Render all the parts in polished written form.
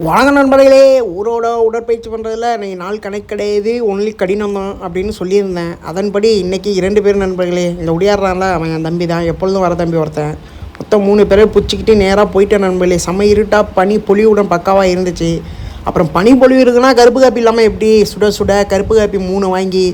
வணக்கம் நண்பர்களே. ஊரோட உடற்பயிற்சி பண்ணுறதுல இன்றைக்கி நாள் கணக்கு கிடையாது, ஒன்லி கடினம் தான் அப்படின்னு சொல்லியிருந்தேன். அதன்படி இன்றைக்கி 2 பேர் நண்பர்களே. இந்த உடையாடுறான்ல அவன் என் தம்பி தான், எப்பொழுதும் வர தம்பி ஒருத்தன். மொத்தம் 3 பேரை பிடிச்சிக்கிட்டு நேராக போயிட்டேன் நண்பர்களே. செம்ம இருட்டாக பனி பொழிவுடன் பக்காவாக இருந்துச்சு. அப்புறம் பனி பொழிவு இருக்குன்னா கருப்பு காப்பி இல்லாமல் எப்படி, சுட சுட கருப்பு காப்பி 3 வாங்கி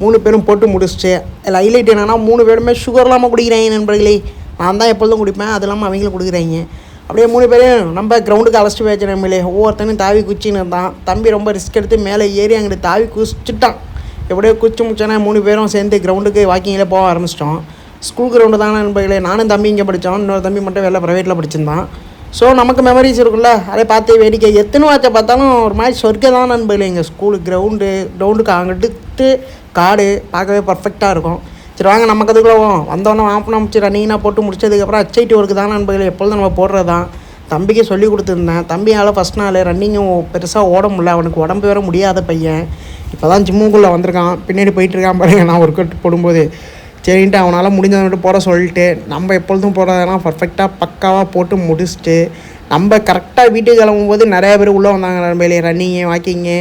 3 பேரும் போட்டு முடிச்சிட்டு, அதில் ஹைலைட் என்னென்னா 3 பேருமே சுகர் இல்லாமல் குடிக்கிறாங்க நண்பர்களே. நான் தான் எப்பொழுதும் குடிப்பேன், அது இல்லாமல் அவங்களும் கொடுக்குறாங்க. அப்படியே 3 பேரும் நம்ம கிரவுண்டுக்கு அழைச்சிட்டு போயாச்சு நம்மளே. ஒவ்வொருத்தனும் தாவி குச்சின்னு இருந்தான். தம்பி ரொம்ப ரிஸ்க் எடுத்து மேலே ஏறி அங்கிட்டு தாவி குச்சிட்டான். எப்படியோ குச்சி முடிச்சோன்னா 3 பேரும் சேர்ந்து கிரவுண்டுக்கு வாக்கிங்கில் போக ஆரம்பிச்சிட்டோம். ஸ்கூல் கிரவுண்டு தானே நண்பர்களே. நானும் தம்பி இங்கே படித்தோம், இன்னொரு தம்பி மட்டும் வெளில ப்ரைவேட்டில் படிச்சிருந்தான். ஸோ நமக்கு மெமரிஸ் இருக்குல்ல, அதை பார்த்து வேடிக்கை எத்தனை வாச்சை பார்த்தாலும் ஒரு மாதிரி சொர்க்கம் தான் நண்பர்களே. எங்கள் ஸ்கூலு கிரவுண்டுக்கு அங்கிட்டு காடு பார்க்கவே பர்ஃபெக்டாக இருக்கும். சரி வாங்க நம்ம கற்றுக்குள்ள வந்தோடனே ஆப்பணம் முடிச்சு ரன்னிங்னா போட்டு முடிச்சதுக்கப்புறம் HIT ஒர்க்கு தான் நண்பர்களே. எப்பொழுதும் நம்ம போடுறது தான். தம்பிக்கு சொல்லி கொடுத்துருந்தேன். தம்பியால் ஃபஸ்ட் நாள் ரன்னிங்கும் பெருசாக ஓட முடியல, அவனுக்கு உடம்பு வேற முடியாத பையன். இப்போ தான் ஜிம்முக்குள்ளே வந்திருக்கான், பின்னாடி போயிட்டுருக்கான் பாருங்க. நான் ஒர்க் அவுட் போடும்போது சரின்ட்டு அவனால் முடிஞ்சவன்ட்டு போட சொல்லிட்டு, நம்ம எப்பொழுதும் போடுறதெல்லாம் பர்ஃபெக்டாக பக்காவாக போட்டு முடிச்சுட்டு நம்ம கரெக்டாக வீட்டுக்கு கிளம்பும்போது நிறையா பேர் உள்ளே வந்தாங்க நண்பர்களே. ரன்னிங்கு வாக்கிங்கு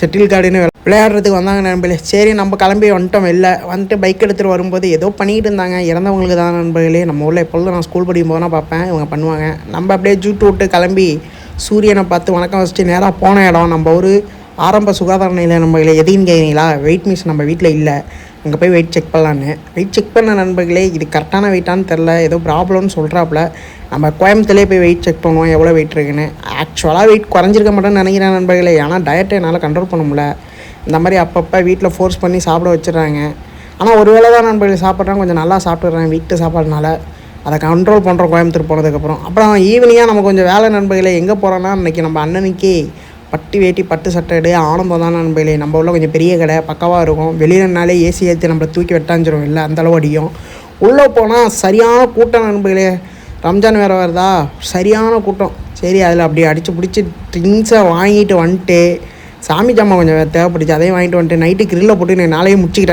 செட்டில் கார்டுன்னு விளையாடுறதுக்கு வந்தாங்க நண்பர்களே. சரி நம்ம கிளம்பி வந்துட்டோம். வந்துட்டு பைக் எடுத்துகிட்டு வரும்போது ஏதோ பண்ணிக்கிட்டு இருந்தாங்க. இறந்தவங்களுக்கு தான் நண்பர்களே. நம்ம ஊரில் எப்பொழுதும் நான் ஸ்கூல் படிக்கும் போது தான் பார்ப்பேன், இவங்க பண்ணுவாங்க. நம்ம அப்படியே ஜூட்டு விட்டு கிளம்பி சூரியனை பார்த்து வணக்கம் வச்சுட்டு நேராக போன இடம் நம்ம ஒரு ஆரம்ப சுகாதார நிலையம் நண்பர்களே. எதுன்னு கேட்குறீங்களா? வெயிட் மிஷின் நம்ம வீட்டில் இல்லை, அங்கே போய் வெயிட் செக் பண்ணலான்னு. வெயிட் செக் பண்ண நண்பர்களே, இது கரெக்டான வெயிட்டானு தெரில, ஏதோ ப்ராப்ளம்னு சொல்கிறாப்புல. நம்ம கோயம்புத்தூர்லேயே போய் வெயிட் செக் பண்ணுவோம் எவ்வளோ வெயிட் இருக்குன்னு. ஆக்சுவலாக வெயிட் குறைஞ்சிருக்க மாட்டேன்னு நினைக்கிறேன் நண்பர்களே. ஏன்னா டயட்டை என்னால் கண்ட்ரோல் பண்ண முடியல. இந்த மாதிரி அப்பப்போ வீட்டில் ஃபோர்ஸ் பண்ணி சாப்பிட வச்சிடுறாங்க. ஆனால் ஒரு வேளை தான் நண்பர்கள் சாப்பிட்றாங்க, கொஞ்சம் நல்லா சாப்பிட்றேன் வீட்டு சாப்பாடுனால. அதை கண்ட்ரோல் பண்ணுறோம் கோயம்புத்தூர் போனதுக்கப்புறம். அப்புறம் ஈவினிங்காக நம்ம கொஞ்சம் வேலை நண்பர்களே. எங்கே போகிறோன்னா இன்றைக்கி நம்ம அண்ணனுக்கு பட்டு வேட்டி பட்டு சட்டை எடு ஆனந்தம் தான் நண்பர்களே. நம்ம உள்ள கொஞ்சம் பெரிய கடை பக்கவாக இருக்கும். வெளியிலனாலே ஏசி ஏற்றி நம்மளை தூக்கி வெட்டாஞ்சிரும், இல்லை அந்தளவு அடியும். உள்ளே போனால் சரியான கூட்டம் நண்பர்களே. ரம்ஜான் வேறு வருதா, சரியான கூட்டம். சரி அதில் அப்படியே அடித்து பிடிச்சி ட்ரிங்க்ஸை வாங்கிட்டு வந்துட்டு, சாமி ஜாமான் கொஞ்சம் தேவைப்பட்டுச்சு, அதையும் வாங்கிட்டு வந்துட்டு நைட்டு கிரில்ல போட்டு நாளையே முடிச்சுக்கிட்டேன்.